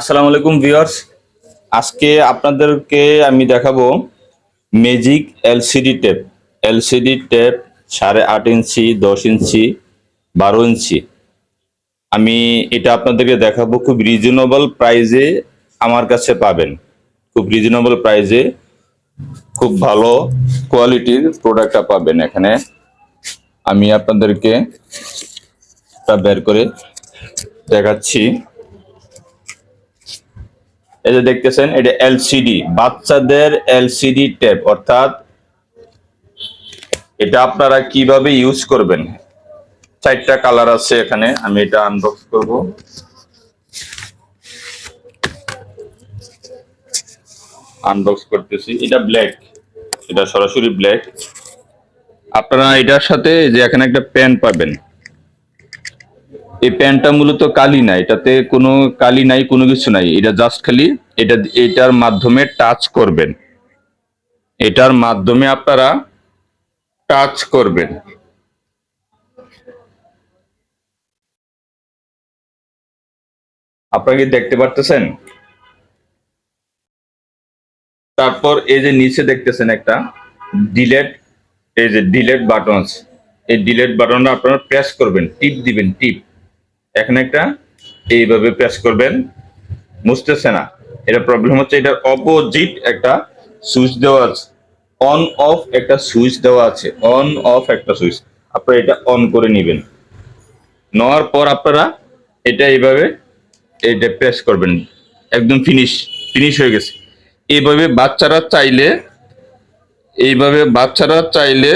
আসসালামু আলাইকুম ভিউয়ার্স। আজকে আপনাদেরকে আমি দেখাবো ম্যাজিক এলসিডি টেপ 8.5 ইঞ্চি, 10 ইঞ্চি, 12 ইঞ্চি। আমি এটা আপনাদেরকে দেখাবো খুব রিজনেবল প্রাইজে। আমার কাছে পাবেন খুব রিজনেবল প্রাইজে, খুব ভালো কোয়ালিটির প্রোডাক্টটা পাবেন এখানে। আমি আপনাদেরকে তা বের করে দেখাচ্ছি। এই যে দেখতেছেন, এটা এলসিডি, বাচ্চাদের এলসিডি ট্যাব, অর্থাৎ এটা আপনারা কিভাবে ইউজ করবেন। 4টা কালার আছে এখানে। আমি এটা আনবক্স করব। আনবক্স করতেছি। এটা ব্ল্যাক, এটা সরাসরি ব্ল্যাক। আপনারা এটার সাথে যে এখানে একটা পেন পাবেন। এই পেনটা মূলত কালি না, এটাতে কোনো কালি নাই, কোনো কিছু নাই। এটা জাস্ট খালি এটার মাধ্যমে টাচ করবেন। এটার মাধ্যমে আপনারা টাচ করবেন। আপনারা কি দেখতে পারতেছেন? তারপর এই যে নিচে দেখতেছেন একটা ডিলেট, এই যে ডিলেট বাটন আছে। এই ডিলেট বাটনটা আপনারা প্রেস করবেন, টিপ দিবেন, টিপ। এখানে একটা এইভাবে প্রেস করবেন, মুছতেছে না। এটা প্রবলেম হচ্ছে, এটার অপোজিট একটা সুইচ দেওয়া আছে, অন অফ একটা সুইচ দেওয়া আছে, অন অফ একটা সুইচ। আপনারা এটা অন করে নেবেন। নেওয়ার পর আপনারা এটা এইভাবে এটা প্রেস করবেন। একদম ফিনিশ, ফিনিশ হয়ে গেছে। এইভাবে বাচ্চারা চাইলে, এইভাবে বাচ্চারা চাইলে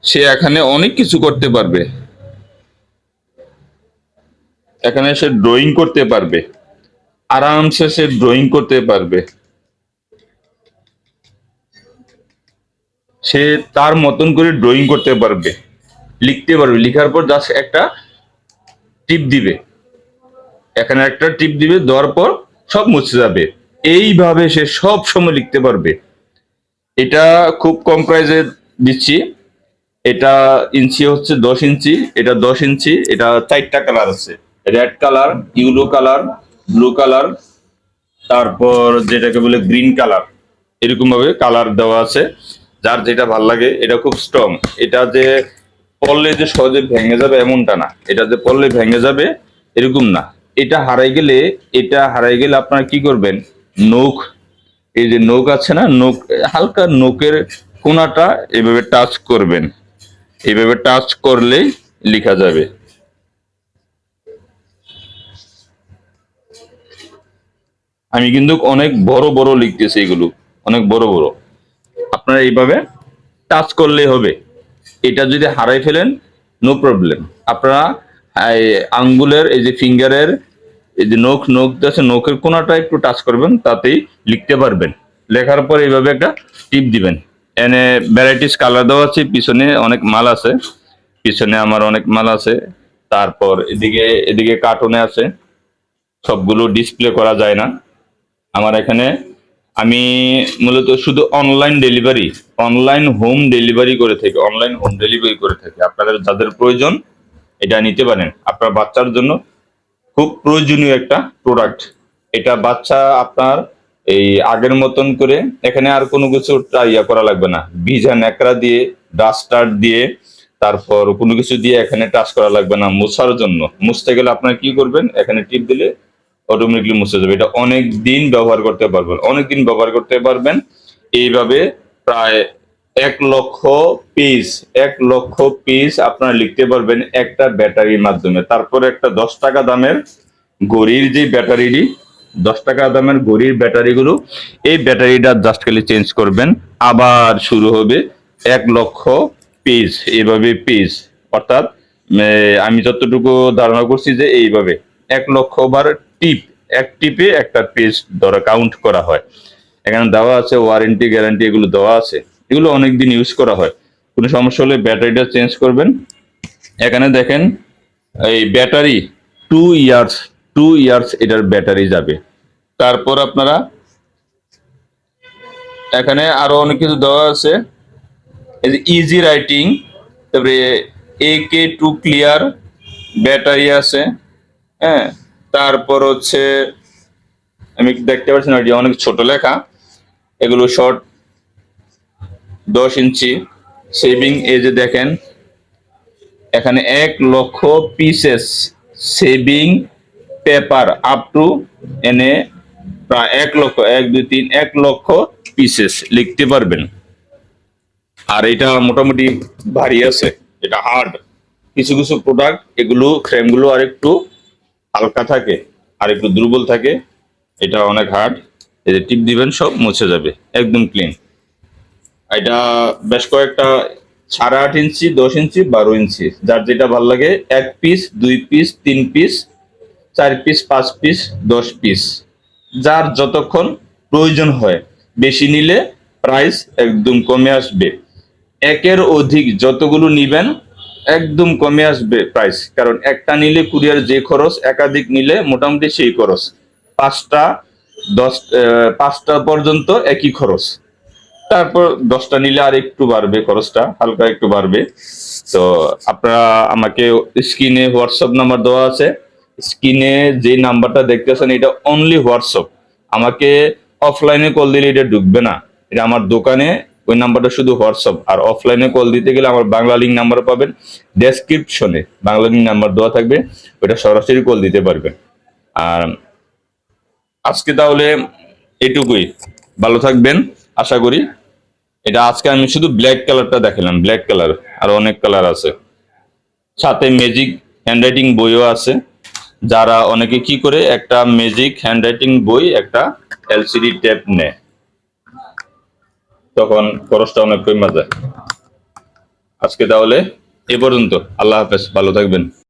সে এখানে অনেক কিছু করতে পারবে। এখানে সে ড্রয়িং করতে পারবে, আরামসে সে ড্রয়িং করতে পারবে। সে তার মতন করে ড্রয়িং করতে পারবে, লিখতে পারবে। লিখার পর জাস্ট একটা টিপ দিবে, এখানে একটা টিপ দিবে, দেওয়ার পর সব মুছে যাবে। এইভাবে সে সব সময় লিখতে পারবে। এটা খুব কম প্রাইসে দিচ্ছি। এটা ইঞ্চি হচ্ছে 10 ইঞ্চি, এটা 10 ইঞ্চি। এটা 4টা কালার আছে, red colour, yellow colour, blue colour, তারপর যেটাকে বলে গ্রিন কালার। এরকম ভাবে কালার দেওয়া আছে, যার যেটা ভাল লাগে। এটা খুব স্ট্রং। এটা যে পড়লে যে সহজে ভেঙে যাবে এমনটা না, এটা যে পড়লে ভেঙে যাবে এরকম না। এটা হারাই গেলে, এটা হারাই গেলে আপনারা কি করবেন, নখ, এই যে নখ আছে না, নখ, হালকা নখের কোনাটা এভাবে টাচ করবেন। এইভাবে টাচ করলেই লেখা যাবে। আমি কিন্তু অনেক বড় বড় লিখতেছি, এগুলো অনেক বড় বড়। আপনারা এইভাবে টাচ করলেই হবে। এটা যদি হারাই ফেলেন, নো প্রবলেম। আপনারা এই আঙ্গুলের, এই যে ফিঙ্গারের, এই যে নখ, নখ আছে, নখের কোনাটা একটু টাচ করবেন, তাতেই লিখতে পারবেন। লেখার পর এইভাবে একটা টিপ দিবেন। এনে ভ্যারাইটিস কালার দেওয়া আছে, পিছনে অনেক মাল আছে, পিছনে আমার অনেক মাল আছে। তারপর এদিকে, এদিকে কার্টুনে আছে। সবগুলো ডিসপ্লে করা যায় না আমার এখানে। আমি মূলত শুধু অনলাইন হোম ডেলিভারি করে থাকি, অনলাইন হোম ডেলিভারি করে থাকি। আপনাদের যাদের প্রয়োজন এটা নিতে পারেন। আপনার বাচ্চার জন্য খুব প্রয়োজনীয় একটা প্রোডাক্ট। এটা বাচ্চা আপনার এই আগের মতন করে এখানে আর কোনো কিছু ইয়া করা লাগবে না, ভিজা ন্যাকড়া দিয়ে, ডাস্টার দিয়ে, তারপর কোনো কিছু দিয়ে এখানে টাচ করা লাগবে না। মুছার জন্য, মুছতে গেলে আপনার কি করবেন, এখানে টিপ দিলে অটোমেটিকলি মুছে যাবে। এটা অনেক দিন ব্যবহার করতে পারবেন, অনেক দিন ব্যবহার করতে পারবেন। এইভাবে প্রায় 1 লক্ষ পিস, 1 লক্ষ পিস আপনারা লিখতে পারবেন একটা ব্যাটারির মাধ্যমে। তারপরে একটা 10 টাকা দামের ঘড়ির যে ব্যাটারিটি, 10 টাকা দামের ঘড়ির ব্যাটারিগুলো, এই ব্যাটারিটা জাস্ট খালি চেঞ্জ করবেন, আবার শুরু হবে 1 লক্ষ পিস। এইভাবে পিস, অর্থাৎ আমি যতটুকু ধারণা করছি যে এইভাবে 1 লক্ষ বার টিপ, এক টিপে একটা পিস ধরা কাউন্ট করা হয়। এখানে দেওয়া আছে ওয়ারেন্টি, গ্যারান্টি, এগুলো দেওয়া আছে। এগুলো অনেকদিন ইউজ করা হয়। কোনো সমস্যা হলে ব্যাটারিটা চেঞ্জ করবেন। এখানে দেখেন, এই ব্যাটারি 2 ইয়ার্স, 2 ইয়ার্স এটার ব্যাটারি যাবে। তারপর আপনারা এখানে আরো অনেক কিছু দেওয়া আছে। এই যে ইজি রাইটিং, তারপরে AK2 ক্লিয়ার ব্যাটারি আছে। হ্যাঁ, তারপর হচ্ছে আমি দেখতে পাচ্ছি না, এটা অনেক ছোট লেখা। এগুলো শর্ট 10 ইঞ্চি সেভিং। এই যে দেখেন এখানে 1 লক্ষ pieces saving paper up to এনে প্রায় 1 লক্ষ, 1 2 3 1 লক্ষ পিসেস লিখতে পারবেন। আর এটা মোটামুটি ভারী আছে, এটা হার্ড। কিছু কিছু প্রোডাক্ট এগুলো ফ্রেমগুলো আর একটু হালকা থাকে আর একটু দুর্বল থাকে, এটা অনেক হার্ড। এই যে টিপ দিবেন সব মুছে যাবে, একদম ক্লিন। এটা বেশ কয়েকটা 8.5 ইঞ্চি, 10 ইঞ্চি, 12 ইঞ্চি, যার যেটা ভালো লাগে। 1 piece, 2 piece, 3 piece, 4 piece, 5 piece, 10 piece, যার যতক্ষণ প্রয়োজন হয়। বেশি নিলে প্রাইস একদম কমে আসবে। একের অধিক যতগুলো নিবেন একদম কমে আসবে প্রাইস, কারণ একটা নিলে কুরিয়ার যে খরচ, একাধিক নিলে মোটামুটি সেই খরচ। 5টা 5টা পর্যন্ত একই খরচ, তারপর 10টা নিলে আর একটু বাড়বে, খরচটা হালকা একটু বাড়বে। তো আপনারা আমাকে স্ক্রিনে হোয়াটসঅ্যাপ নাম্বার দেওয়া আছে, স্ক্রিনে যে নাম্বারটা দেখতেছেন এটা অনলি হোয়াটসঅ্যাপ। আমাকে অফলাইনে কল দিলে এটা ঢুকবে না, এটা আমার দোকানে ওই নাম্বারটা শুধু হোয়াটসঅ্যাপ। আর অফলাইনে কল দিতে গেলে আমার বাংলা লিঙ্ক নাম্বার পাবেন, ডেসক্রিপশনে বাংলা লিঙ্ক নাম্বার দেওয়া থাকবে, ওইটা সরাসরি কল দিতে পারবেন। আর আজকে তাহলে এটুকুই, ভালো থাকবেন আশা করি। এটা আজকে আমি শুধু ব্ল্যাক কালারটা দেখালাম, ব্ল্যাক কালার, আর অনেক কালার আছে। সাথে ম্যাজিক হ্যান্ডরাইটিং বইও আছে। যারা অনেকে কি করে, একটা ম্যাজিক হ্যান্ডরাইটিং বই, একটা এলসিডি ট্যাব নেয়, তখন খরচটা অনেক কমে যায়। আজকে তাহলে এ পর্যন্ত, আল্লাহ হাফেজ, ভালো থাকবেন।